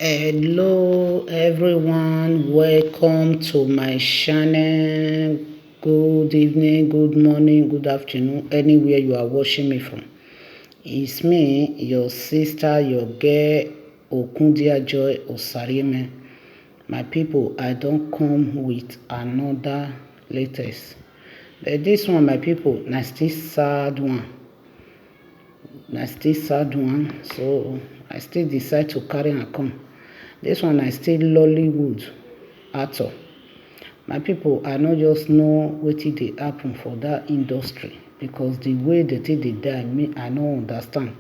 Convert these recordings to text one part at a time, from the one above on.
Hello everyone, welcome to my channel. Good evening, good morning, good afternoon, anywhere you are watching me from. It's me, your sister, your girl, Okundia Joy Osarime. My people, I don't come with another latest. But this one, my people, na still sad one. So I still decide to carry and come. This one I still Lollywood actor. My people, I no just know wetin dey happen for that industry because the way they take dey die, me I no understand.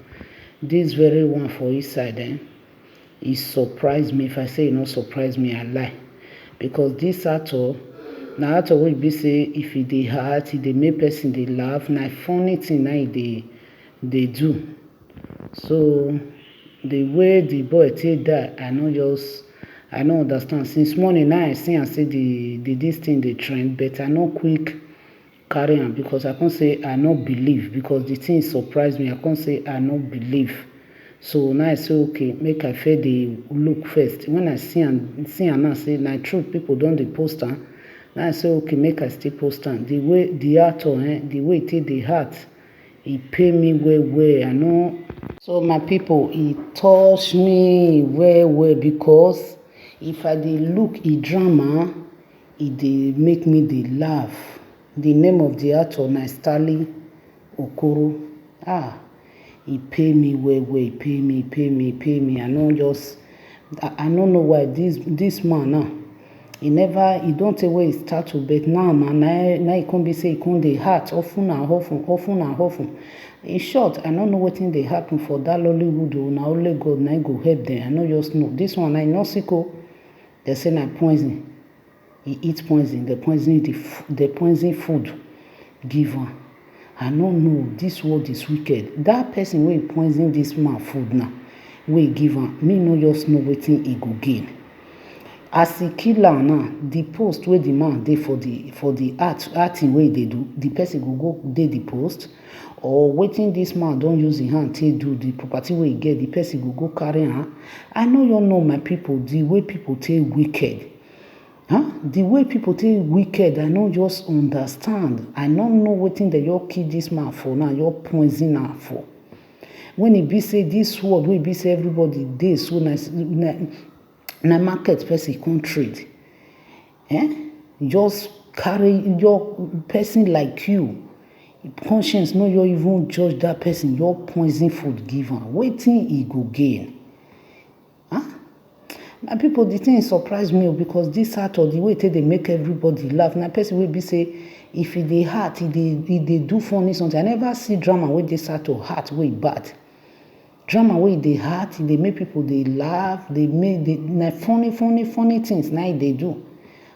This very one for inside, e surprise me. If I say e no surprise me, I lie. Because this actor, na actor wey be say if e dey act, e dey make person dey laugh. Na funny thing na e dey do. So the way the boy take die, I no understand. Since morning now I see am say this thing dey trend, but I no quick carry am because I can't say I no believe because the thing surprise me. I can't say I no believe. So now I say okay, make I first dey look first. When I see am now say na truth, people don dey post am. Now I say okay, make I still post am. The way the actor, the way e take dey act, e pay me well. I know. So my people, e touch me well because if I dey look e drama, e dey make me dey laugh. The name of the actor na Stanley Okoro. E pay me well. E pay me. I no know why this man now. E don tell where e start to, but now na e come be say e come dey act often and often. In short, I no know wetin dey happen for that Lollywood o. Na only God na go help them. I no just know. This one na no sick o. They say na poison. He eat poison. The poison food give am. I no know. This world is wicked. That person wey poison this man food now, wey give am, me no just know wetin e go gain. As e kill am now, the post wey the man dey for the acting wey e dey do, the person go dey the post, or wetin this man don use him hand take do, the property wey e get, the person go carry am. I no you know my people, the way people take wicked. The way people take wicked, I no just understand. I no know wetin they just kill this man for now, just poison am for. When e be say this world wey be say everybody dey so na market person come trade. Just carry your person like you. Conscience no you even judge that person. Your poison food give am. Wetin e go gain? My people, the thing surprise me because this actor, the way they make everybody laugh. Na person wey be say if e dey act, e dey do funny something. I never see drama wey this actor act wey bad. Drama wey dey act, e dey make people dey laugh. Na funny things na e dey do,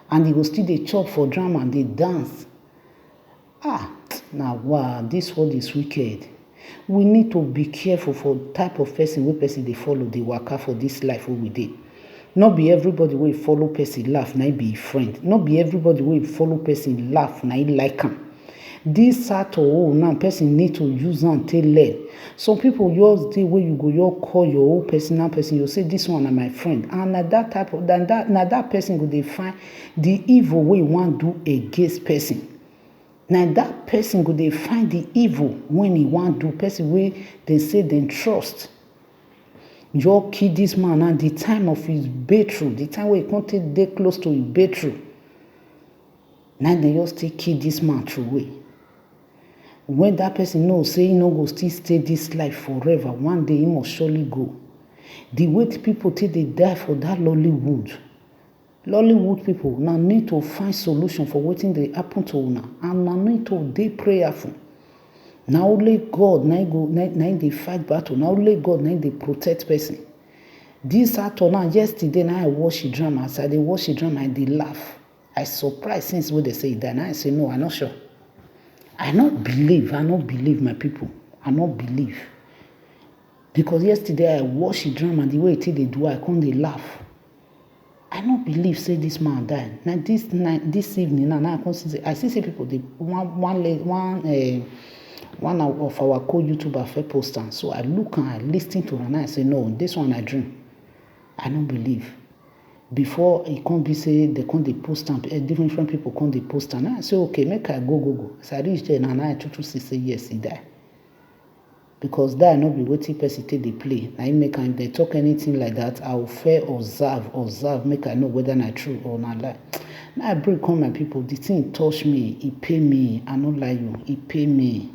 and e go still dey chop for drama and dey dance. Now wow, this world is wicked. We need to be careful for type of person wey person dey follow, dey waka for this life wey we dey. No be everybody wey follow person laugh na be friend. No be everybody wey follow person laugh na like am. This actor now person need to use am take learn. Some people just dey wey you go just call your own personal person. You say this one na my friend, and na that person go dey find the evil wey wan do against person. Na that person go dey find the evil when he wan do. Person wey they say dem trust. Just kill this man now. The time of his breakthrough, the time wey he come take dey close to his breakthrough, now they just take kill this man through way. When that person know say he no go still stay this life forever, one day he must surely go. The way people take dey die for that Lollywood people now need to find solution for wetin dey happen to una, and now need to dey prayerful. Na only God na dey fight battle. Na only God na dey protect person. This actor now, yesterday now I watch the drama. As I dey watch the drama, I dey laugh. I surprised since when they say he died. Now I say no, I'm not sure. I not believe my people. I not believe. Because yesterday I watched the drama, the way they do, I can't dey laugh. I not believe say this man died. Now this evening now I can see I see people they one of our co-YouTuber first post am. So I look and I listen to her and I say no, this one I dream. I no believe. Before e come be say dem come dey post am, different people come dey post am. Now I say okay, make I go. As I reach there na I true see say yes, e die. Because die no be wetin person take dey play. Na im make am if dem talk anything like that, I will fair observe, make I know whether na true or na lie. Now I bring come my people, the thing touch me, e pain me, I no lie you, e pain me.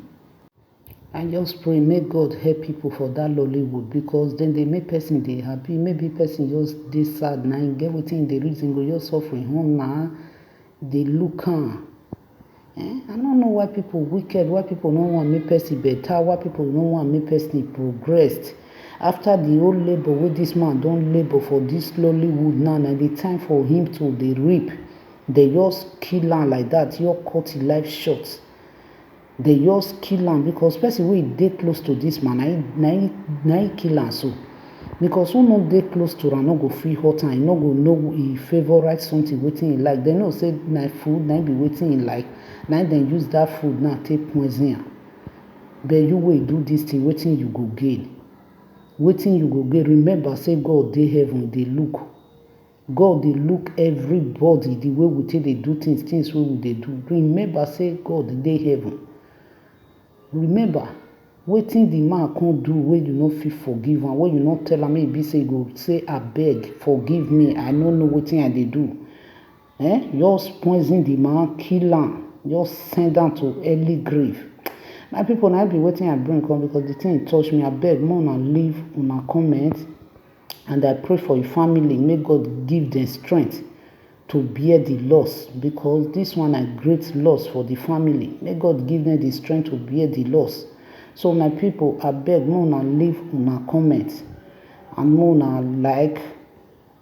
I just pray make God help people for that Lollywood, because then they make person dey happy. Maybe person just dey sad na im get wetin dey reason go just suffer im own na dey look am. I no know why people wicked, why people no want make person better, why people no want make person progress. After the whole labour wey this man don labour for this Lollywood now, na the time for him to dey reap. They just kill am like that, just cut him life short. They just kill am because person wey dey close to this man na him kill am so. Because who no dey close to am no go fit hurt am, e no go know e favourite something wetin e like. Dem know say na food na be wetin e like, na dem use that food now take poison am. But you wey do this thing, wetin you go gain? Wetin you go gain? Remember say God dey heaven dey look. God dey look everybody the way we take dey do things wey we dey do. Remember say God dey heaven. Remember wetin the man come do wey you no fit forgive am, wey you no tell am make e be say e go say abeg forgive me, I no know wetin I dey do. Just poison the man, kill am, just send am to early grave. My people, na be wetin I bring come because the thing touch me. Abeg make una leave una comment, and I pray for your family. May God give them strength to bear the loss, because this one a great loss for the family. May God give them the strength to bear the loss. So my people, abeg make una leave una comment, and make una like,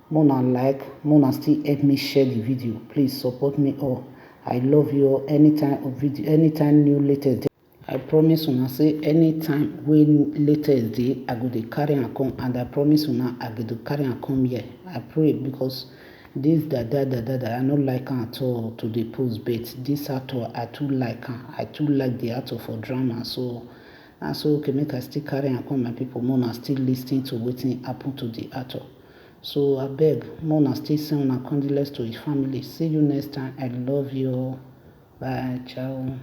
make una still help me share the video. Please support me all. I love you all. Anytime new latest, I promise una say anytime when latest dey, I go dey carry am come, and I promise una I go dey carry am come here. I pray because this dada I no like am at all to dey post, but this actor I too like am. I too like the actor for drama, so na so okay make I still carry am come my people. Make una still lis ten to wetin happen to the actor. So abeg make una still send una condolence to his family. See you next time. I love you all. Bye, ciao.